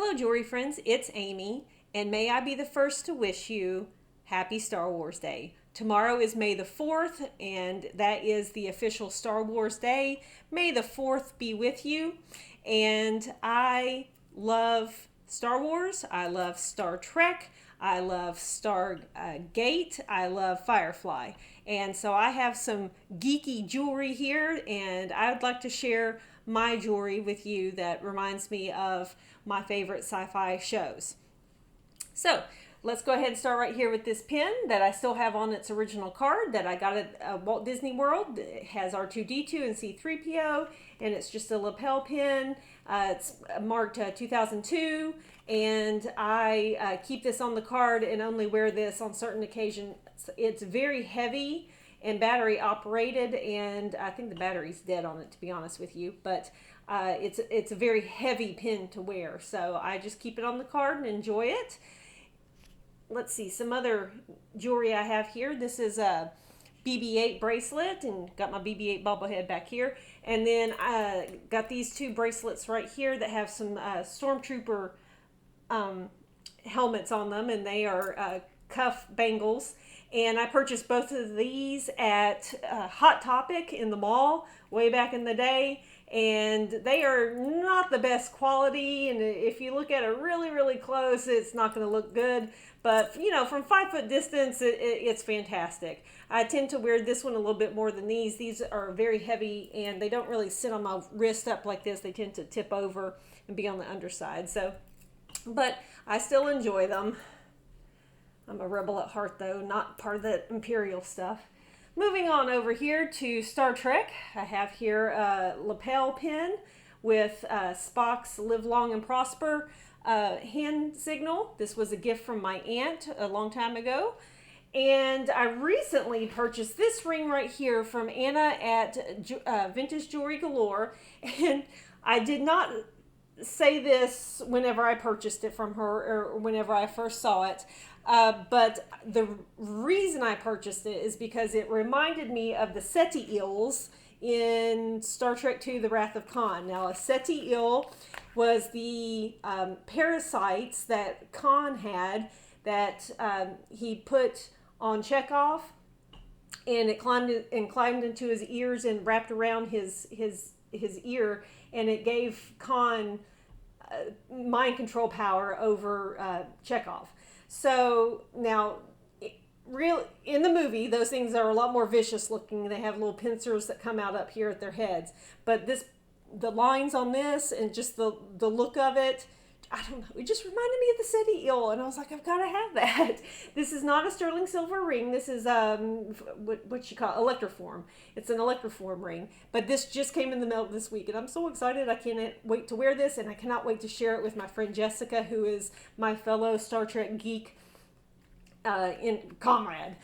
Hello, jewelry friends. It's Amy, and may I be the first to wish you Happy Star Wars Day. Tomorrow is May the 4th, and that is the official Star Wars Day. May the 4th be with you. And I love Star Wars. I love Star Trek. I love Stargate. I love Firefly. And so I have some geeky jewelry here, and I would like to share my jewelry with you that reminds me of my favorite sci-fi shows. So let's go ahead and start right here with this pin that I still have on its original card that I got at Walt Disney World. It has R2-D2 and C3PO, and it's just a lapel pin. It's marked 2002, and I keep this on the card and only wear this on certain occasions. It's very heavy and battery operated, and I think the battery's dead on it, to be honest with you, but it's a very heavy pin to wear, so I just keep it on the card and enjoy it. Let's see, some other jewelry I have here. This is a BB-8 bracelet, and got my BB-8 bobblehead back here, and then I got these two bracelets right here that have some stormtrooper helmets on them, and they are cuff bangles. And I purchased both of these at Hot Topic in the mall way back in the day. And they are not the best quality. And if you look at it really, really close, it's not going to look good. But, you know, from 5 foot distance, it's fantastic. I tend to wear this one a little bit more than these. These are very heavy, and they don't really sit on my wrist up like this. They tend to tip over and be on the underside. So, but I still enjoy them. I'm a rebel at heart, though, not part of the Imperial stuff. Moving on over here to Star Trek, I have here a lapel pin with Spock's Live Long and Prosper hand signal. This was a gift from my aunt a long time ago. And I recently purchased this ring right here from Anna at Vintage Jewelry Galore. And I did not say this whenever I purchased it from her or whenever I first saw it. But the reason I purchased it is because it reminded me of the ceti eels in Star Trek II, The Wrath of Khan. Now, a ceti eel was the parasites that Khan had that he put on Chekhov, and it climbed into his ears and wrapped around his ear, and it gave Khan mind control power over Chekhov. So now, in the movie, those things are a lot more vicious looking. They have little pincers that come out up here at their heads. But the lines on this and just the look of it, I don't know, it just reminded me of the ceti eel, and I was like, I've got to have that. This is not a sterling silver ring. This is what you call electroform. It's an electroform ring, but this just came in the mail this week, and I'm so excited. I can't wait to wear this, and I cannot wait to share it with my friend Jessica, who is my fellow Star Trek geek comrade.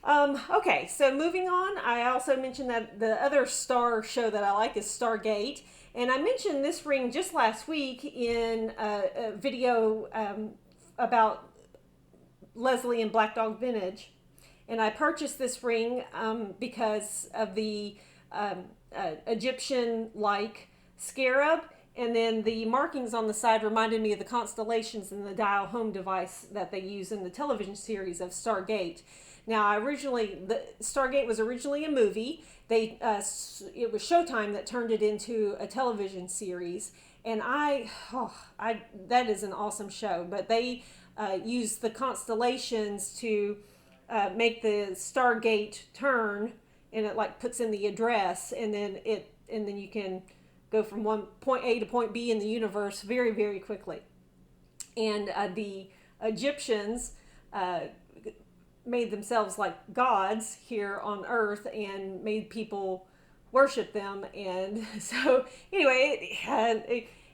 Okay, so moving on, I also mentioned that the other Star show that I like is Stargate. And I mentioned this ring just last week in a video about Leslie and Black Dog Vintage. And I purchased this ring because of the Egyptian-like scarab. And then the markings on the side reminded me of the constellations in the dial home device that they use in the television series of Stargate. Now, Stargate was originally a movie. It was Showtime that turned it into a television series, and that is an awesome show. But they used the constellations to make the Stargate turn, and it like puts in the address, and then you can go from point A to point B in the universe very, very quickly. And the Egyptians made themselves like gods here on Earth and made people worship them. And so anyway,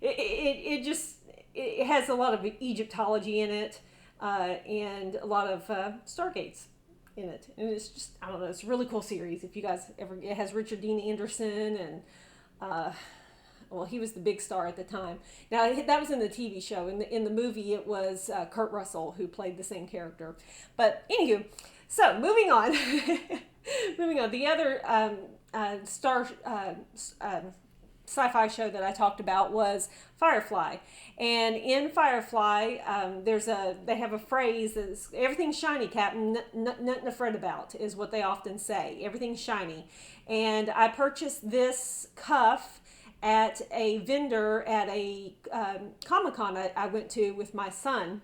it has a lot of Egyptology in it, and a lot of Stargates in it. And it's just, I don't know, it's a really cool series. If you guys it has Richard Dean Anderson and well, he was the big star at the time. Now, that was in the TV show. In the movie, it was Kurt Russell who played the same character. But anywho, so moving on. Moving on. The other Star sci-fi show that I talked about was Firefly. And in Firefly, they have a phrase that's everything's shiny, Captain, nothing to fret about, is what they often say. Everything's shiny. And I purchased this cuff at a vendor at a Comic-Con I went to with my son.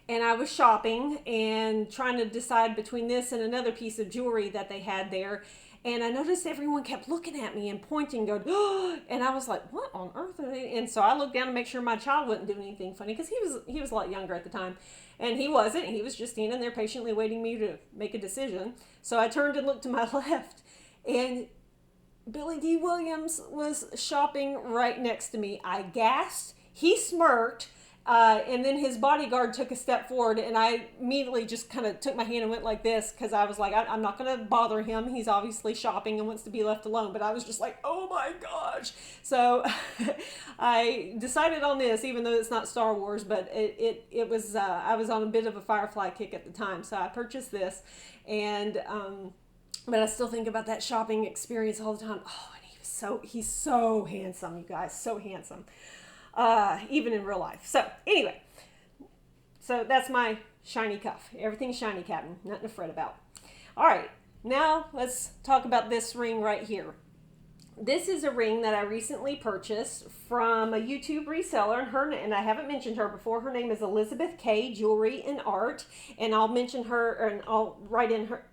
And I was shopping and trying to decide between this and another piece of jewelry that they had there. And I noticed everyone kept looking at me and pointing, going, oh, and I was like, what on earth are they? And so I looked down to make sure my child wasn't doing anything funny, because he was a lot younger at the time. And he wasn't. He was just standing there patiently waiting me to make a decision. So I turned and looked to my left, and Billy D. Williams was shopping right next to me. I gasped. He smirked. And then his bodyguard took a step forward, and I immediately just kind of took my hand and went like this, because I was like, I'm not going to bother him. He's obviously shopping and wants to be left alone. But I was just like, oh my gosh. So I decided on this, even though it's not Star Wars, but it was, I was on a bit of a Firefly kick at the time. So I purchased this, and, but I still think about that shopping experience all the time. Oh, and he's so handsome, you guys, so handsome. Even in real life. So anyway, so that's my shiny cuff. Everything's shiny, Captain. Nothing to fret about. All right, now let's talk about this ring right here. This is a ring that I recently purchased from a YouTube reseller, and I haven't mentioned her before. Her name is Elizabeth K. Jewelry and Art, and I'll mention her, and I'll write in her,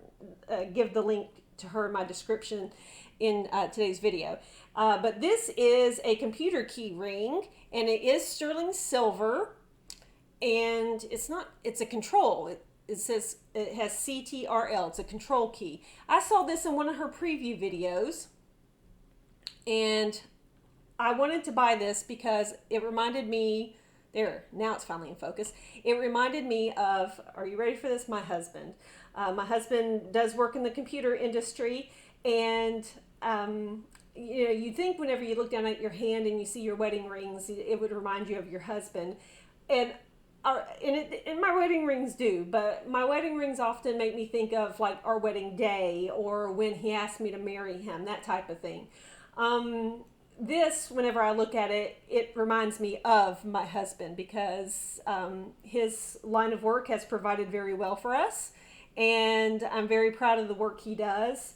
give the link to her in my description in today's video. But this is a computer key ring, and it is sterling silver, and it's a control. It says it has CTRL. It's a control key. I saw this in one of her preview videos, and I wanted to buy this because it reminded me, now it's finally in focus. It reminded me of, are you ready for this? My husband. My husband does work in the computer industry, and you think whenever you look down at your hand and you see your wedding rings, it would remind you of your husband. And my wedding rings do, but my wedding rings often make me think of like our wedding day, or when he asked me to marry him, that type of thing. This, whenever I look at it, it reminds me of my husband, because his line of work has provided very well for us, and I'm very proud of the work he does.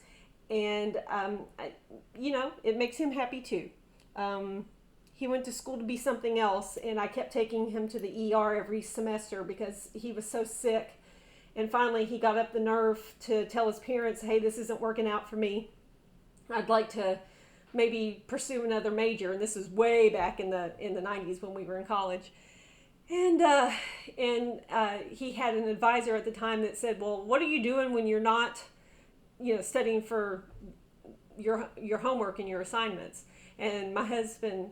And, it makes him happy too. He went to school to be something else, and I kept taking him to the ER every semester because he was so sick. And finally, he got up the nerve to tell his parents, hey, this isn't working out for me. I'd like to maybe pursue another major. And this is way back in the 90s when we were in college. And he had an advisor at the time that said, well, what are you doing when you're not studying for your homework and your assignments? And my husband,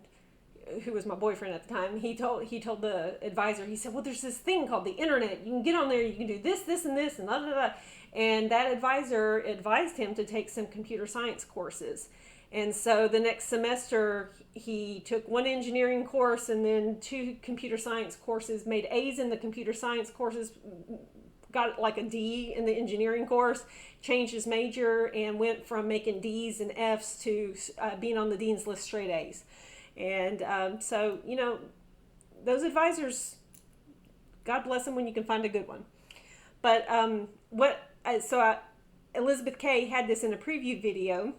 who was my boyfriend at the time, he told the advisor, he said, well, there's this thing called the internet. You can get on there, you can do this, this, and this, and blah, blah, blah. And that advisor advised him to take some computer science courses. And so the next semester, he took one engineering course and then 2 computer science courses, made A's in the computer science courses, got like a D in the engineering course, changed his major, and went from making D's and F's to being on the dean's list straight A's. And so, those advisors, God bless them when you can find a good one. But Elizabeth K had this in a preview video,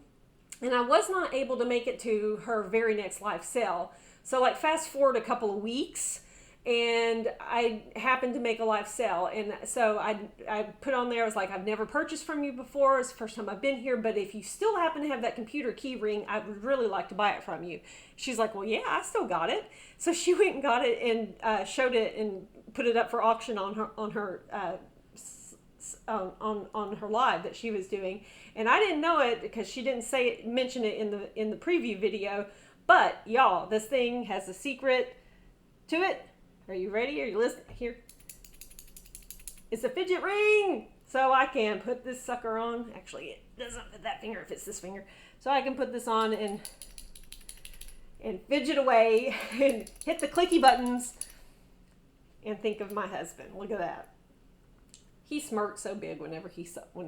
and I was not able to make it to her very next live sale. So fast forward a couple of weeks, and I happened to make a live sale. And so I put on there, I was like, I've never purchased from you before. It's the first time I've been here, but if you still happen to have that computer key ring, I would really like to buy it from you. She's like, well, yeah, I still got it. So she went and got it and showed it and put it up for auction on her live that she was doing. And I didn't know it because she didn't mention it in the preview video. But y'all, this thing has a secret to it. Are you ready? Are you listening? Here. It's a fidget ring. So I can put this sucker on. Actually, it doesn't fit that finger. It fits this finger. So I can put this on and fidget away and hit the clicky buttons and think of my husband. Look at that. He smirked so big when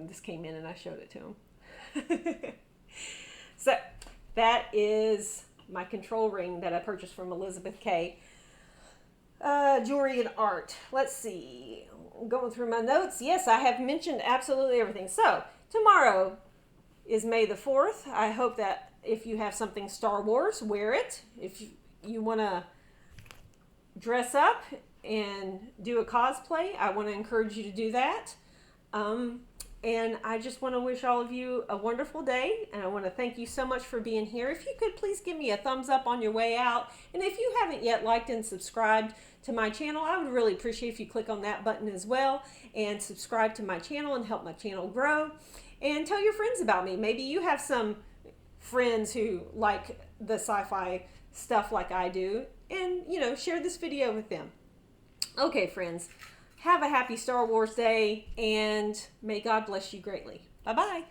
this came in and I showed it to him. So that is my control ring that I purchased from Elizabeth K. Jewelry and art. Let's see. Going through my notes. Yes, I have mentioned absolutely everything. So, tomorrow is May the 4th. I hope that if you have something Star Wars, wear it. If you want to dress up and do a cosplay, I want to encourage you to do that. And I just want to wish all of you a wonderful day, and I want to thank you so much for being here. If you could please give me a thumbs up on your way out, and if you haven't yet liked and subscribed to my channel, I would really appreciate if you click on that button as well and subscribe to my channel and help my channel grow. And tell your friends about me. Maybe you have some friends who like the sci-fi stuff like I do, and share this video with them. Okay, friends. Have a happy Star Wars Day, and may God bless you greatly. Bye-bye.